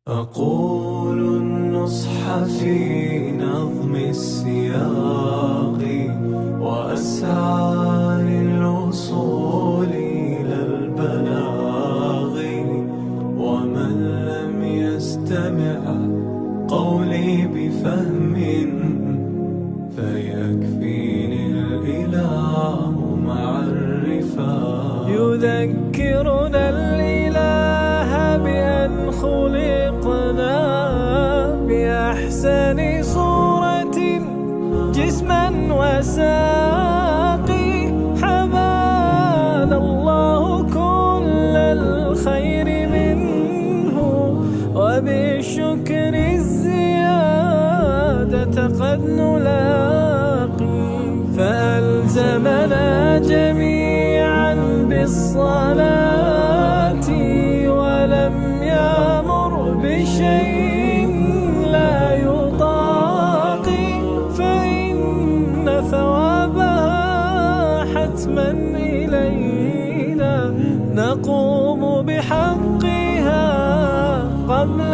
أقول النصح في نظم السياق، وأسعى للوصول إلى البلاغ. ومن لم يستمع قولي بفهم، فيكفيني الإله مع الرفاق. يذكرنا الإله بأن خلقنا بأحسن صورة جسما وساقي. حبانا الله كل الخير منه، وبالشكر الزيادة قد نلاقي. فألزمنا جميعا بالصلاة، ولم يأمر بشيء لا يطاق. فإن ثوابها حتما إلينا، نقوم بحقها قبل